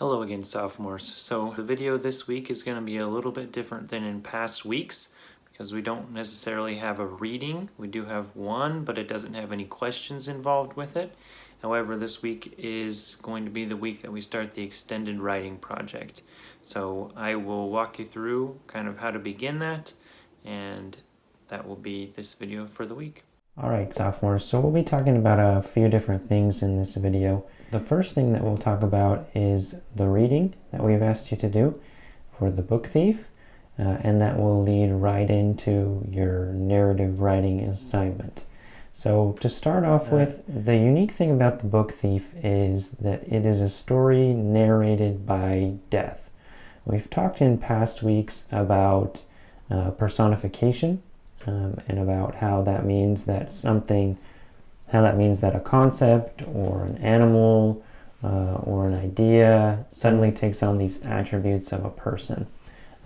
Hello again, sophomores. So the video this week is going to be a little bit different than in past weeks because we don't necessarily have a reading. We do have one, but it doesn't have any questions involved with it. However, this week is going to be the week that we start the extended writing project. So I will walk you through kind of how to begin that, and that will be this video for the week. Alright, sophomores, so we'll be talking about a few different things in this video. The first thing that we'll talk about is the reading that we've asked you to do for The Book Thief, and that will lead right into your narrative writing assignment. So to start off with, the unique thing about The Book Thief is that it is a story narrated by death. We've talked in past weeks about personification, and about how that means that a concept or an animal or an idea suddenly takes on these attributes of a person.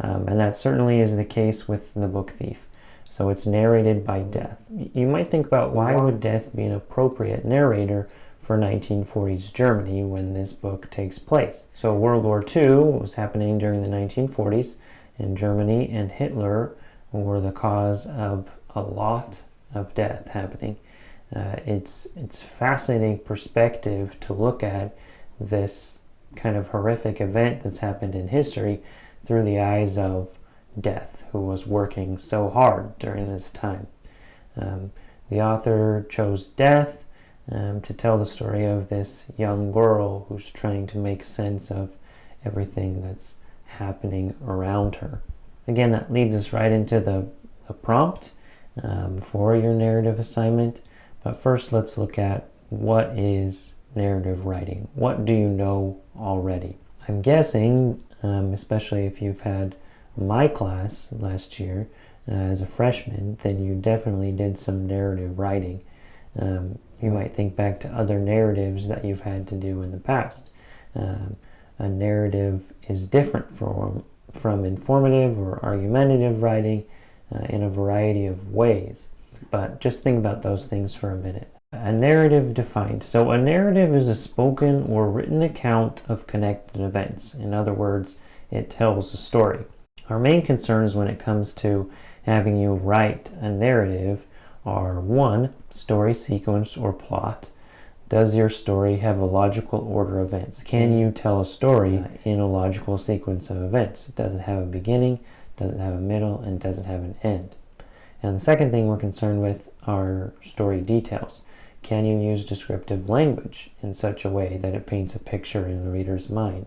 And that certainly is the case with The Book Thief. So it's narrated by death. You might think about why would death be an appropriate narrator for 1940s Germany when this book takes place. So World War II was happening during the 1940s in Germany, and Hitler were the cause of a lot of death happening. It's fascinating perspective to look at this kind of horrific event that's happened in history through the eyes of death, who was working so hard during this time. The author chose death to tell the story of this young girl who's trying to make sense of everything that's happening around her. Again, that leads us right into the prompt for your narrative assignment. But first, let's look at what is narrative writing. What do you know already? I'm guessing, especially if you've had my class last year as a freshman, then you definitely did some narrative writing. You might think back to other narratives that you've had to do in the past. A narrative is different from informative or argumentative writing in a variety of ways. But just think about those things for a minute. A narrative defined. So a narrative is a spoken or written account of connected events. In other words, it tells a story. Our main concerns when it comes to having you write a narrative are: 1, story sequence or plot. Does your story have a logical order of events? Can you tell a story in a logical sequence of events? Does it have a beginning? Does it have a middle? And does it have an end? And the second thing we're concerned with are story details. Can you use descriptive language in such a way that it paints a picture in the reader's mind?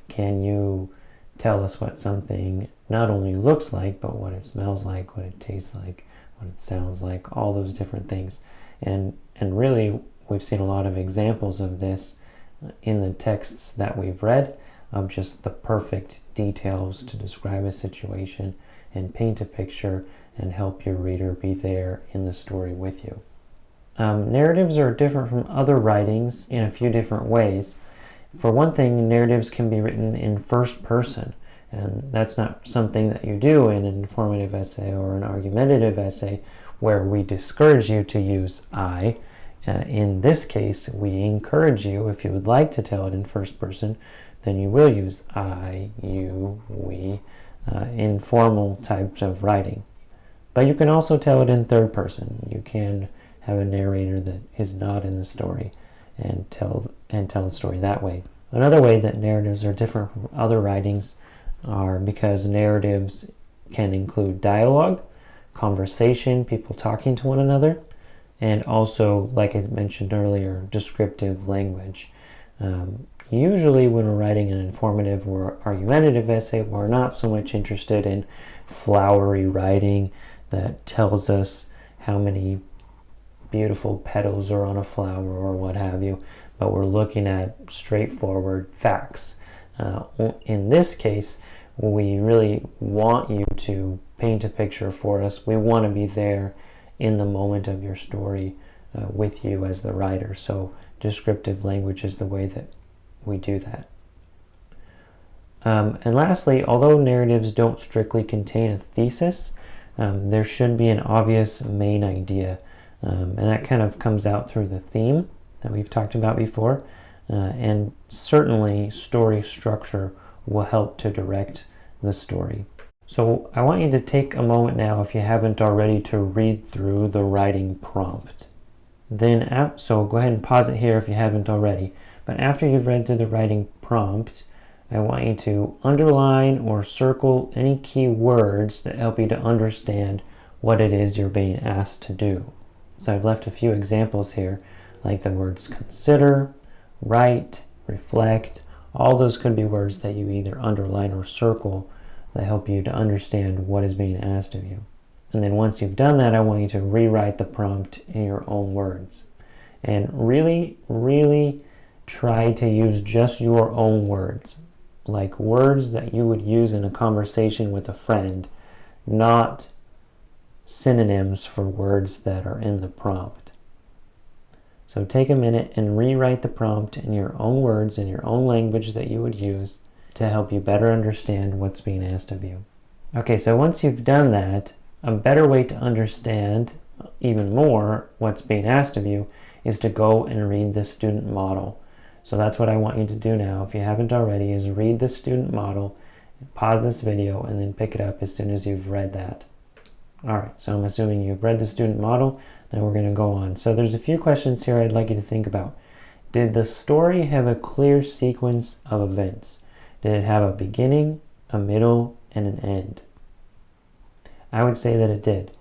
Can you tell us what something not only looks like, but what it smells like, what it tastes like, what it sounds like, all those different things. And really, we've seen a lot of examples of this in the texts that we've read, of just the perfect details to describe a situation and paint a picture and help your reader be there in the story with you. Narratives are different from other writings in a few different ways. For one thing, narratives can be written in first person, and that's not something that you do in an informative essay or an argumentative essay where we discourage you to use I. In this case, we encourage you, if you would like to tell it in first person, then you will use I, you, we, in formal types of writing. But you can also tell it in third person. You can have a narrator that is not in the story and tell the story that way. Another way that narratives are different from other writings are because narratives can include dialogue, conversation, people talking to one another, and also, like I mentioned earlier, descriptive language. Usually when we're writing an informative or argumentative essay, we're not so much interested in flowery writing that tells us how many beautiful petals are on a flower or what have you, but we're looking at straightforward facts. In this case, we really want you to paint a picture for us. We want to be there in the moment of your story with you as the writer. So descriptive language is the way that we do that. And lastly, although narratives don't strictly contain a thesis, there should be an obvious main idea, and that kind of comes out through the theme that we've talked about before. and certainly story structure will help to direct the story. So I want you to take a moment now, if you haven't already, to read through the writing prompt. So go ahead and pause it here if you haven't already. But after you've read through the writing prompt, I want you to underline or circle any key words that help you to understand what it is you're being asked to do. So I've left a few examples here, like the words consider, write, reflect. All those could be words that you either underline or circle that help you to understand what is being asked of you. And then once you've done that, I want you to rewrite the prompt in your own words. And really, really try to use just your own words, like words that you would use in a conversation with a friend, not synonyms for words that are in the prompt. So take a minute and rewrite the prompt in your own words, in your own language that you would use to help you better understand what's being asked of you. Okay, so once you've done that, a better way to understand even more what's being asked of you is to go and read the student model. So that's what I want you to do now, if you haven't already, is read the student model, pause this video, and then pick it up as soon as you've read that. Alright, so I'm assuming you've read the student model. Now we're going to go on. So there's a few questions here I'd like you to think about. Did the story have a clear sequence of events? Did it have a beginning, a middle, and an end? I would say that it did.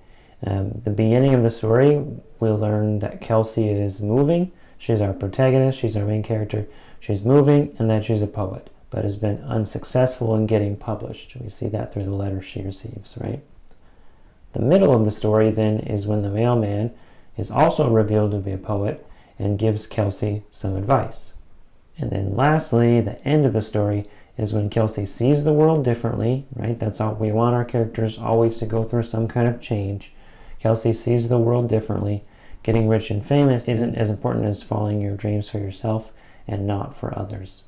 The beginning of the story, we'll learn that Kelsey is moving. She's our protagonist, she's our main character. She's moving, and that she's a poet, but has been unsuccessful in getting published. We see that through the letter she receives, right? The middle of the story then is when the mailman is also revealed to be a poet and gives Kelsey some advice. And then lastly, the end of the story is when Kelsey sees the world differently, right? That's all we want our characters always to go through some kind of change. Kelsey sees the world differently. Getting rich and famous isn't as important as following your dreams for yourself and not for others.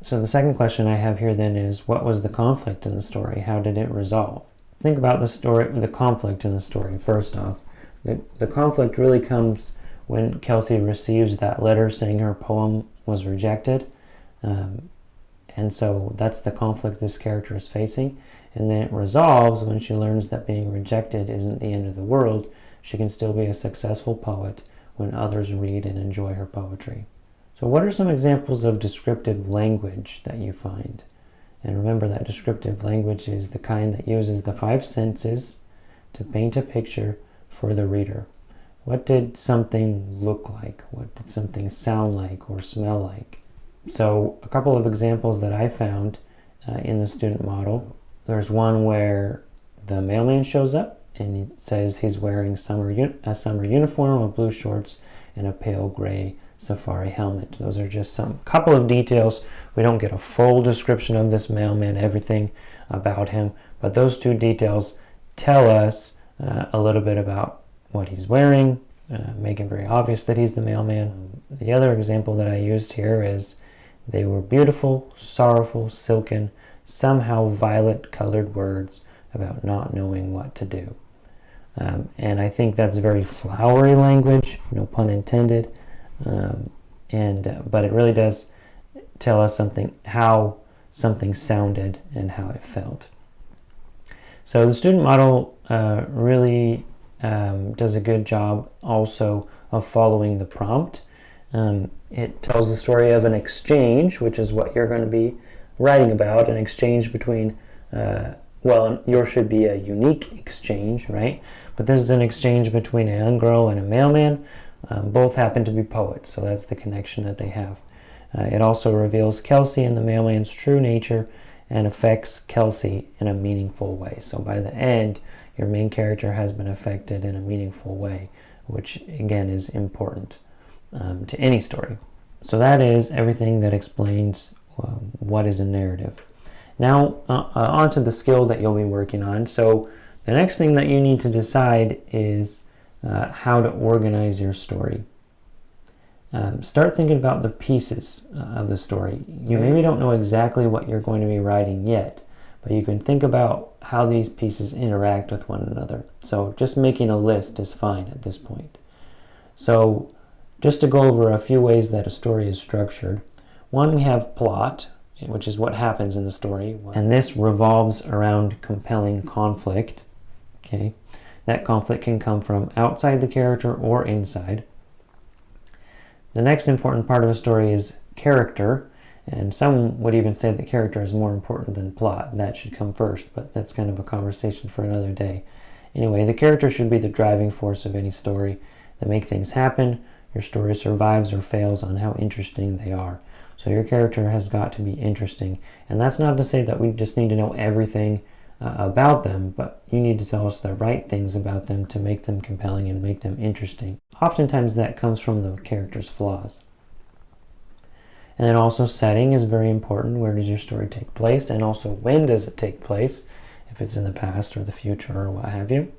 So the second question I have here then is, what was the conflict in the story? How did it resolve? Think about the conflict in the story first off. The conflict really comes when Kelsey receives that letter saying her poem was rejected. And so that's the conflict this character is facing. And then it resolves when she learns that being rejected isn't the end of the world. She can still be a successful poet when others read and enjoy her poetry. So what are some examples of descriptive language that you find? And remember that descriptive language is the kind that uses the 5 senses to paint a picture for the reader. What did something look like? What did something sound like or smell like? So a couple of examples that I found in the student model. There's one where the mailman shows up and he says he's wearing a summer uniform with blue shorts and a pale gray safari helmet. Those are just some couple of details. We don't get a full description of this mailman, everything about him, but those 2 details tell us a little bit about what he's wearing, make it very obvious that he's the mailman. The other example that I used here is they were beautiful, sorrowful, silken, somehow violet-colored words about not knowing what to do. And I think that's very flowery language, no pun intended, but it really does tell us how something sounded and how it felt. So the student model really does a good job also of following the prompt. It tells the story of an exchange, which is what you're going to be writing about, an exchange between, yours should be a unique exchange, right? But this is an exchange between a young girl and a mailman. Both happen to be poets, so that's the connection that they have. It also reveals Kelsey and the mailman's true nature and affects Kelsey in a meaningful way. So by the end, your main character has been affected in a meaningful way, which again is important to any story. So that is everything that explains what is a narrative. Now on to the skill that you'll be working on. So the next thing that you need to decide is how to organize your story. Start thinking about the pieces of the story. You maybe don't know exactly what you're going to be writing yet, but you can think about how these pieces interact with one another. So just making a list is fine at this point. So just to go over a few ways that a story is structured, One, we have plot, which is what happens in the story, and this revolves around compelling conflict. Okay, that conflict can come from outside the character or inside. The next important part of a story is character, and some would even say that character is more important than plot. That should come first, but that's kind of a conversation for another day. Anyway, the character should be the driving force of any story. They make things happen. Your story survives or fails on how interesting they are. So your character has got to be interesting. And that's not to say that we just need to know everything about them, but you need to tell us the right things about them to make them compelling and make them interesting. Oftentimes that comes from the character's flaws. And then also setting is very important. Where does your story take place? And also when does it take place? If it's in the past or the future or what have you.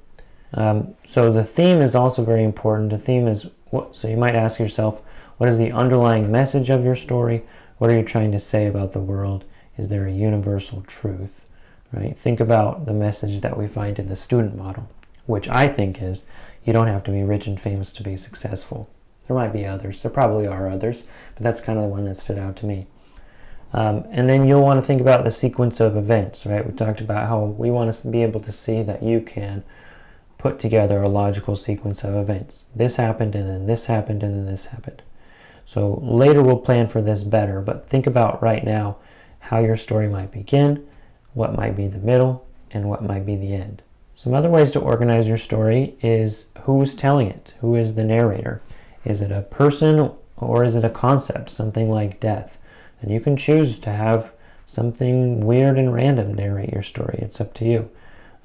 So the theme is also very important. The theme is, so you might ask yourself, what is the underlying message of your story? What are you trying to say about the world? Is there a universal truth? Right? Think about the message that we find in the student model, which I think is, you don't have to be rich and famous to be successful. There might be others. There probably are others, but that's kind of the one that stood out to me. And then you'll want to think about the sequence of events, right? We talked about how we want to be able to see that you can put together a logical sequence of events. This happened, and then this happened, and then this happened. So later we'll plan for this better, but think about right now how your story might begin, what might be the middle, and what might be the end. Some other ways to organize your story is who's telling it, who is the narrator. Is it a person or is it a concept, something like death? And you can choose to have something weird and random narrate your story. It's up to you.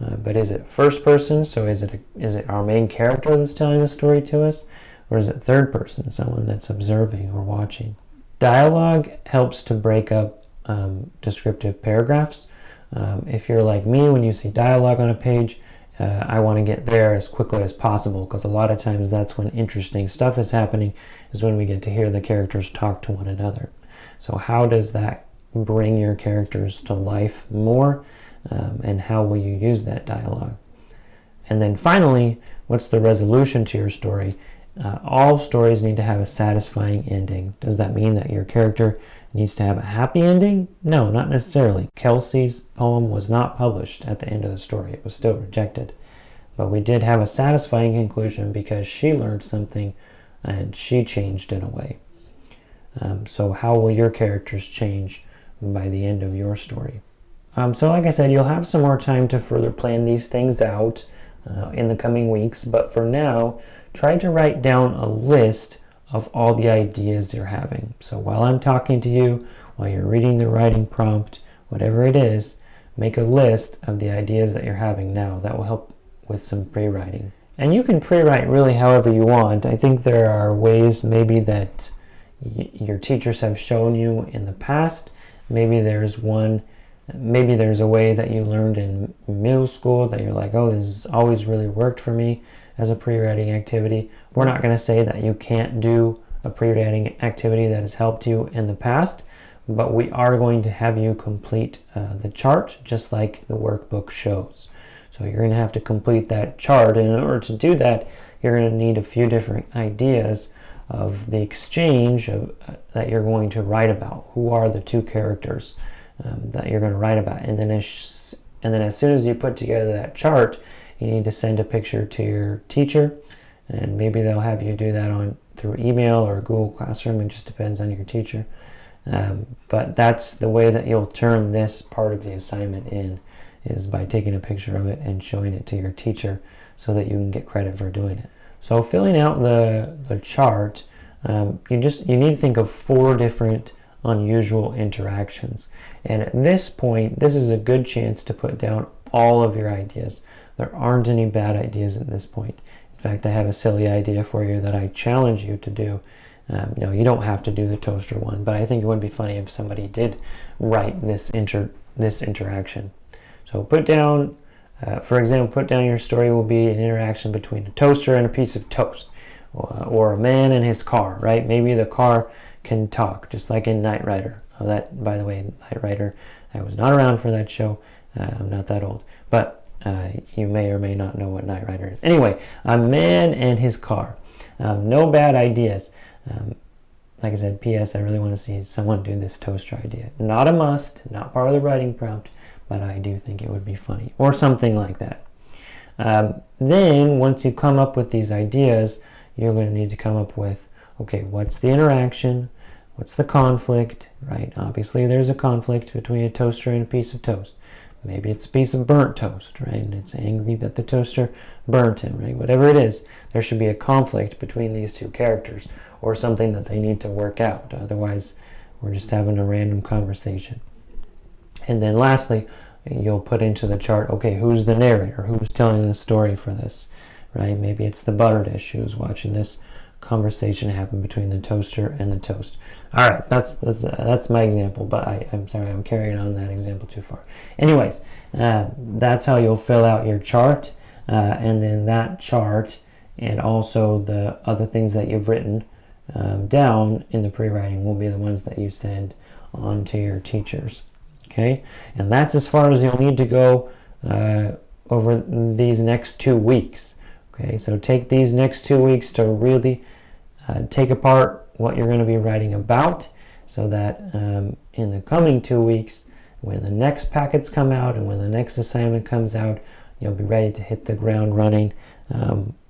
But is it first person? So is it our main character that's telling the story to us? Or is it third person, someone that's observing or watching? Dialogue helps to break up descriptive paragraphs. If you're like me, when you see dialogue on a page, I want to get there as quickly as possible, because a lot of times that's when interesting stuff is happening, is when we get to hear the characters talk to one another. So how does that bring your characters to life more, and how will you use that dialogue? And then finally, what's the resolution to your story? All stories need to have a satisfying ending. Does that mean that your character needs to have a happy ending? No, not necessarily. Kelsey's poem was not published at the end of the story. It was still rejected. But we did have a satisfying conclusion because she learned something and she changed in a way. So how will your characters change by the end of your story? So like I said, you'll have some more time to further plan these things out in the coming weeks. But for now, try to write down a list of all the ideas you're having. So while I'm talking to you, while you're reading the writing prompt, whatever it is, make a list of the ideas that you're having now. That will help with some pre-writing. And you can pre-write really however you want. I think there are ways maybe that your teachers have shown you in the past. Maybe there's a way that you learned in middle school that you're like, oh, this has always really worked for me as a pre-writing activity. We're not going to say that you can't do a pre-writing activity that has helped you in the past, but we are going to have you complete the chart just like the workbook shows. So you're going to have to complete that chart, and in order to do that, you're going to need a few different ideas of the exchange that you're going to write about. Who are the two characters that you're going to write about? And then as soon as you put together that chart, you need to send a picture to your teacher, and maybe they'll have you do that through email or Google Classroom. It just depends on your teacher. But that's the way that you'll turn this part of the assignment in, is by taking a picture of it and showing it to your teacher so that you can get credit for doing it. So filling out the chart, you need to think of 4 different unusual interactions. And at this point, this is a good chance to put down all of your ideas. There aren't any bad ideas at this point. In fact, I have a silly idea for you that I challenge you to do. You don't have to do the toaster one, but I think it would be funny if somebody did write this interaction. So put down, for example, put down your story will be an interaction between a toaster and a piece of toast, or a man and his car, right? Maybe the car can talk, just like in Knight Rider. That, by the way, Knight Rider, I was not around for that show. I'm not that old, but you may or may not know what Knight Rider is. Anyway, a man and his car. No bad ideas. like I said, P.S. I really want to see someone do this toaster idea. Not a must, not part of the writing prompt, but I do think it would be funny, or something like that. Then, once you come up with these ideas, you're going to need to come up with, okay, what's the interaction? What's the conflict, right? Obviously, there's a conflict between a toaster and a piece of toast. Maybe it's a piece of burnt toast, right? And it's angry that the toaster burnt him, right? Whatever it is, there should be a conflict between these two characters, or something that they need to work out. Otherwise, we're just having a random conversation. And then lastly, you'll put into the chart, okay, who's the narrator? Who's telling the story for this, right? Maybe it's the butter dish who's watching this conversation happen between the toaster and the toast. All right, that's my example, but I'm sorry, I'm carrying on that example too far. Anyways, that's how you'll fill out your chart, and then that chart and also the other things that you've written down in the pre-writing will be the ones that you send on to your teachers. Okay, and that's as far as you'll need to go over these next 2 weeks. Okay, so take these next 2 weeks to really take apart what you're going to be writing about, so that in the coming 2 weeks, when the next packets come out and when the next assignment comes out, you'll be ready to hit the ground running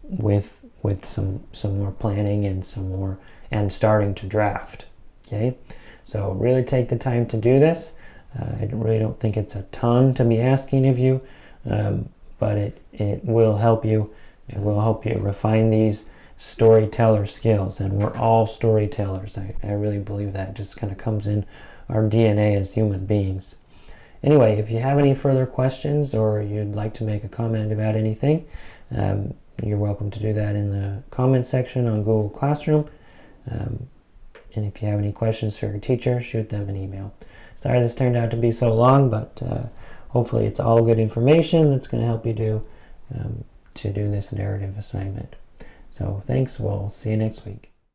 with some more planning and starting to draft. Okay, so really take the time to do this. I really don't think it's a ton to be asking of you, but it will help you. It will help you refine these storyteller skills, and we're all storytellers. I really believe that. It just kind of comes in our DNA as human beings. Anyway, if you have any further questions or you'd like to make a comment about anything, you're welcome to do that in the comment section on Google Classroom. And if you have any questions for your teacher, shoot them an email. Sorry this turned out to be so long, but hopefully it's all good information that's going to help you do this narrative assignment. So thanks. We'll see you next week.